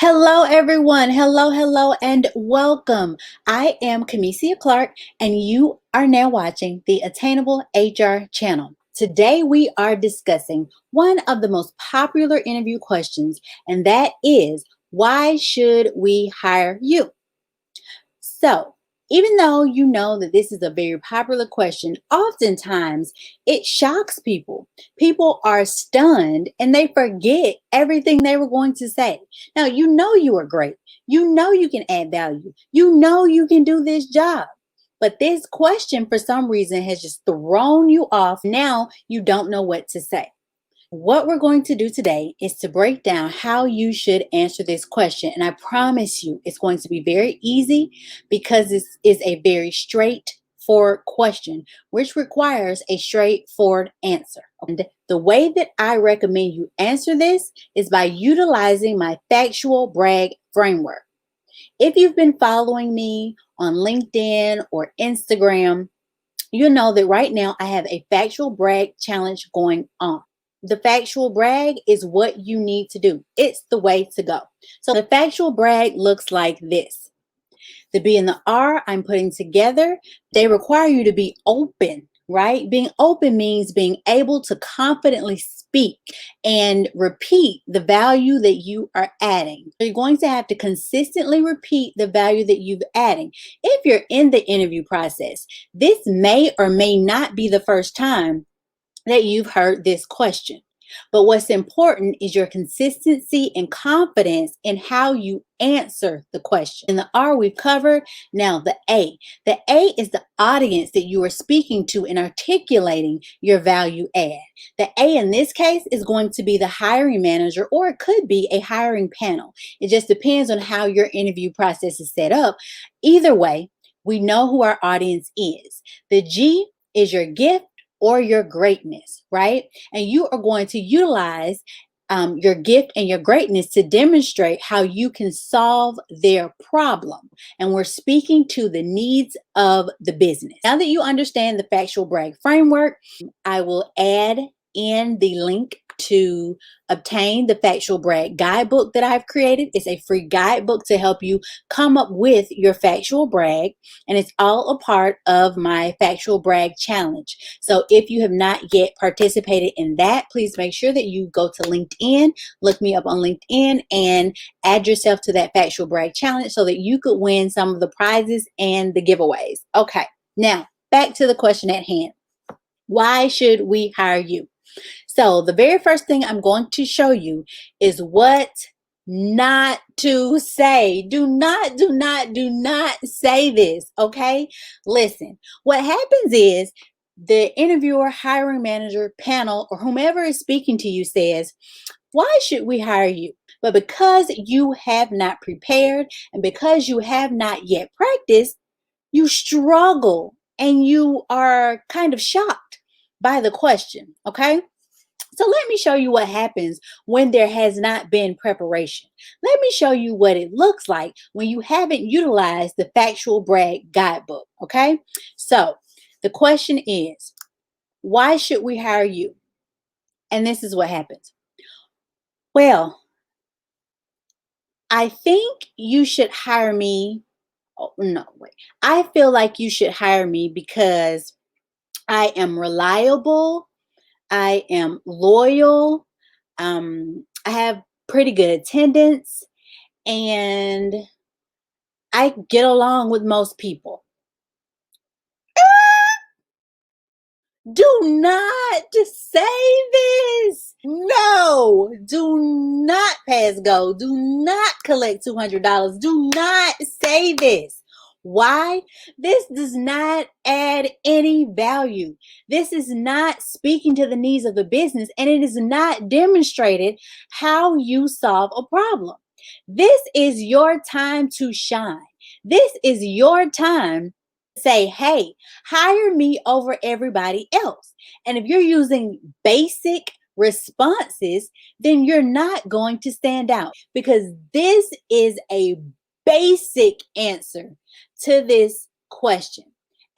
Hello, everyone. Hello, and welcome. I am Kamesia Clark, and you are now watching the Attainable HR channel. Today, we are discussing one of the most popular interview questions, and that is, why should we hire you? So, even though you know that this is a very popular question, oftentimes it shocks people. People are stunned and they forget everything they were going to say. Now, you know you are great. You know you can add value. You know you can do this job. But this question, for some reason, has just thrown you off. Now you don't know what to say. What we're going to do today is to break down how you should answer this question. And I promise you, it's going to be very easy because this is a very straightforward question, which requires a straightforward answer. And the way that I recommend you answer this is by utilizing my factual brag framework. If you've been following me on LinkedIn or Instagram, you know that right now I have a factual brag challenge going on. The factual brag is what you need to do. It's the way to go. So the factual brag looks like this. The B and the R I'm putting together, they require you to be open, right? Being open means being able to confidently speak and repeat the value that you are adding. You're going to have to consistently repeat the value that you're adding. If you're in the interview process, this may or may not be the first time that you've heard this question. But what's important is your consistency and confidence in how you answer the question. In the R, we've covered. Now, the A. The A is the audience that you are speaking to and articulating your value add. The A in this case is going to be the hiring manager, or it could be a hiring panel. It just depends on how your interview process is set up. Either way, we know who our audience is. The G is your gift or your greatness, right? And you are going to utilize your gift and your greatness to demonstrate how you can solve their problem. And we're speaking to the needs of the business. Now that you understand the factual brag framework, I will add in the link to obtain the factual brag guidebook that I've created. It's a free guidebook to help you come up with your factual brag, and it's all a part of my factual brag challenge. So if you have not yet participated in that, please make sure that you go to LinkedIn, look me up on LinkedIn, and add yourself to that factual brag challenge so that you could win some of the prizes and the giveaways. Okay, now back to the question at hand. Why should we hire you? So the very first thing I'm going to show you is what not to say. Do not say this, okay? Listen, what happens is the interviewer, hiring manager, panel, or whomever is speaking to you says, why should we hire you? But because you have not prepared and because you have not yet practiced, you struggle and you are kind of shocked by the question, okay? So let me show you what happens when there has not been preparation. Let me show you what it looks like when you haven't utilized the factual brag guidebook, okay? So the question is, why should we hire you? And this is what happens. Well, I think you should hire me. Oh, no, wait. I feel like you should hire me because I am reliable. I am loyal. I have pretty good attendance and I get along with most people. Do not say this. No, do not pass go. Do not collect $200. Do not say this. Why? This does not add any value. This is not speaking to the needs of the business, and it is not demonstrated how you solve a problem. This is your time to shine. This is your time to say, hey, hire me over everybody else. And if you're using basic responses, then you're not going to stand out because this is a basic answer to this question.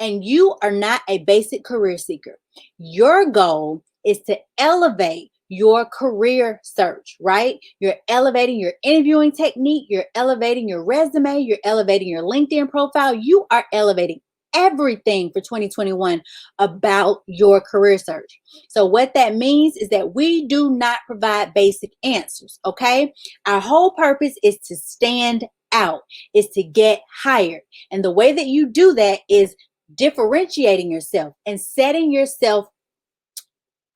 And you are not a basic career seeker. Your goal is to elevate your career search, right? You're elevating your interviewing technique, you're elevating your resume, you're elevating your LinkedIn profile. You are elevating everything for 2021 about your career search. So what that means is that we do not provide basic answers, okay? Our whole purpose is to stand out, is to get hired. And the way that you do that is differentiating yourself and setting yourself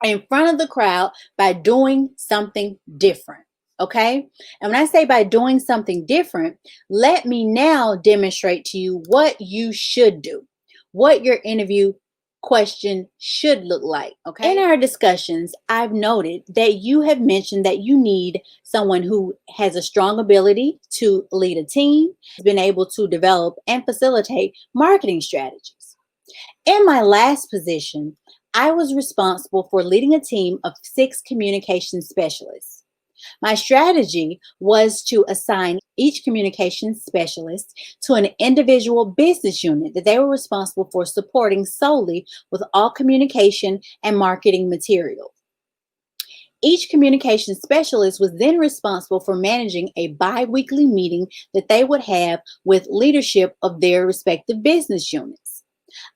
in front of the crowd by doing something different. Okay. And when I say by doing something different, let me now demonstrate to you what you should do, what your interview question should look like. Okay. In our discussions, I've noted that you have mentioned that you need someone who has a strong ability to lead a team, has been able to develop and facilitate marketing strategies. In my last position, I was responsible for leading a team of 6 communication specialists. My strategy was to assign each communication specialist to an individual business unit that they were responsible for supporting solely with all communication and marketing material. Each communication specialist was then responsible for managing a bi-weekly meeting that they would have with leadership of their respective business units.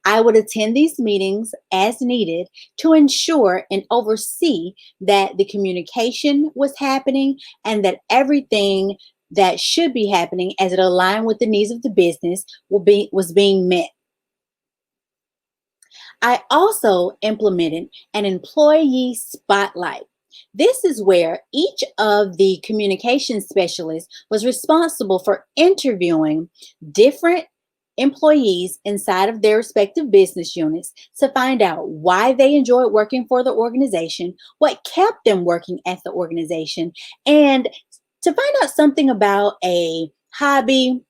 I would attend these meetings as needed to ensure and oversee that the communication was happening and that everything that should be happening as it aligned with the needs of the business was being met. I also implemented an employee spotlight. This is where each of the communication specialists was responsible for interviewing different employees inside of their respective business units to find out why they enjoyed working for the organization, what kept them working at the organization, and to find out something about a hobby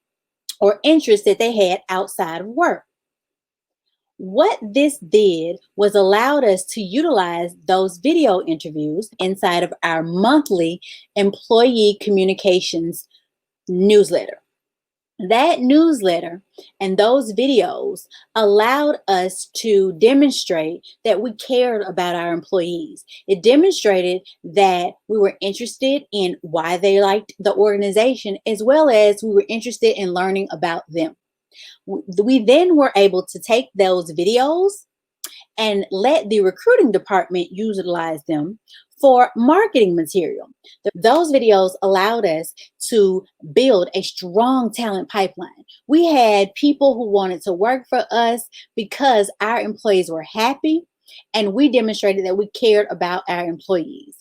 or interest that they had outside of work. What this did was allowed us to utilize those video interviews inside of our monthly employee communications newsletter. That newsletter and those videos allowed us to demonstrate that we cared about our employees. It demonstrated that we were interested in why they liked the organization, as well as we were interested in learning about them. We then were able to take those videos and let the recruiting department utilize them for marketing material. Those videos allowed us to build a strong talent pipeline. We had people who wanted to work for us because our employees were happy, and we demonstrated that we cared about our employees.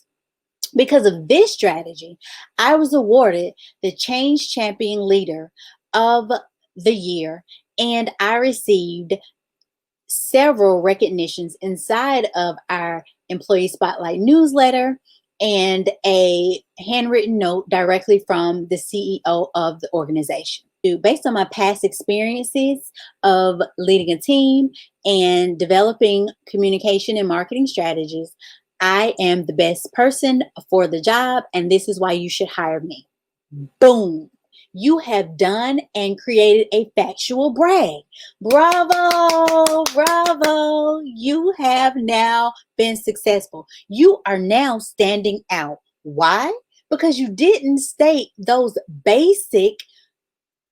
Because of this strategy, I was awarded the Change Champion Leader of the Year, and I received several recognitions inside of our Employee Spotlight newsletter and a handwritten note directly from the CEO of the organization. Based on my past experiences of leading a team and developing communication and marketing strategies, I am the best person for the job, and this is why you should hire me. Boom. You have done and created a factual brag. Bravo, bravo. You have now been successful. You are now standing out. Why? Because you didn't state those basic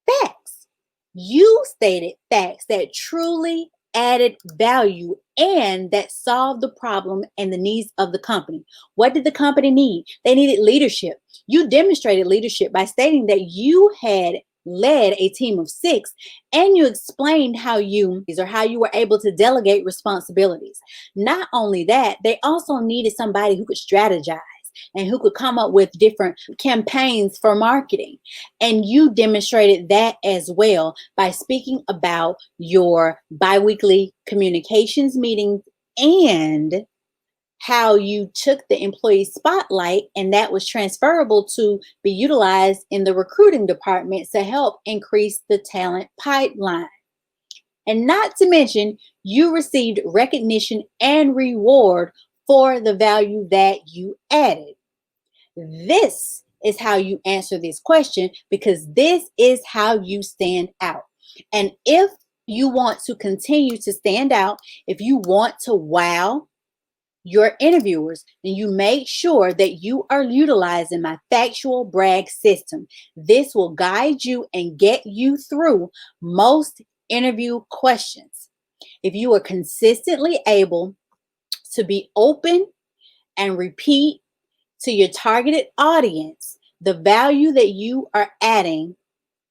facts. You stated facts that truly added value and that solved the problem and the needs of the company. What did the company need? They needed leadership. You demonstrated leadership by stating that you had led a team of 6 and you explained how you were able to delegate responsibilities. Not only that, they also needed somebody who could strategize and who could come up with different campaigns for marketing. And you demonstrated that as well by speaking about your biweekly communications meetings and how you took the employee spotlight and that was transferable to be utilized in the recruiting department to help increase the talent pipeline. And not to mention, you received recognition and reward for the value that you added. This is how you answer this question, because this is how you stand out. And if you want to continue to stand out, if you want to wow your interviewers, then you make sure that you are utilizing my factual brag system. This will guide you and get you through most interview questions. If you are consistently able to be open and repeat to your targeted audience the value that you are adding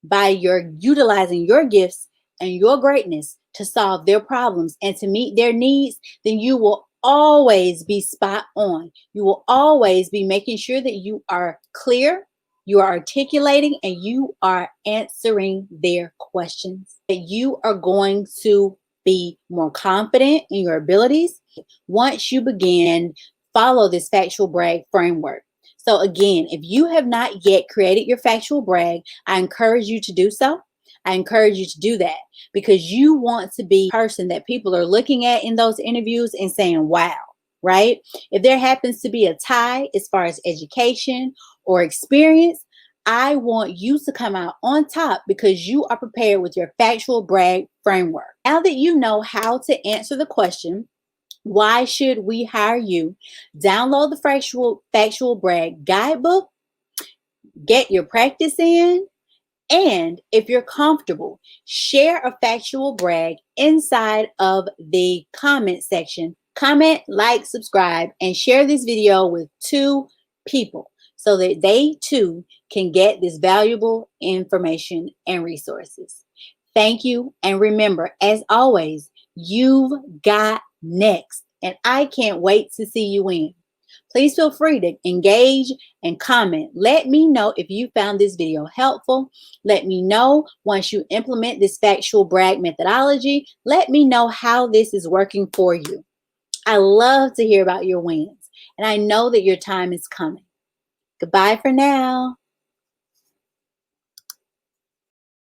by your utilizing your gifts and your greatness to solve their problems and to meet their needs, then you will always be spot on. You will always be making sure that you are clear, you are articulating, and you are answering their questions. That you are going to be more confident in your abilities once you begin follow this factual brag framework. So again, if you have not yet created your factual brag, I encourage you to do so. I encourage you to do that because you want to be the person that people are looking at in those interviews and saying, wow, right? If there happens to be a tie as far as education or experience, I want you to come out on top because you are prepared with your factual brag framework. Now that you know how to answer the question, why should we hire you? Download the factual brag guidebook, get your practice in, and if you're comfortable, share a factual brag inside of the comment section. Comment, like, subscribe, and share this video with 2 people so that they too can get this valuable information and resources. Thank you. And remember, as always, you've got next. And I can't wait to see you in. Please feel free to engage and comment. Let me know if you found this video helpful. Let me know once you implement this factual brag methodology. Let me know how this is working for you. I love to hear about your wins, and I know that your time is coming. Goodbye for now.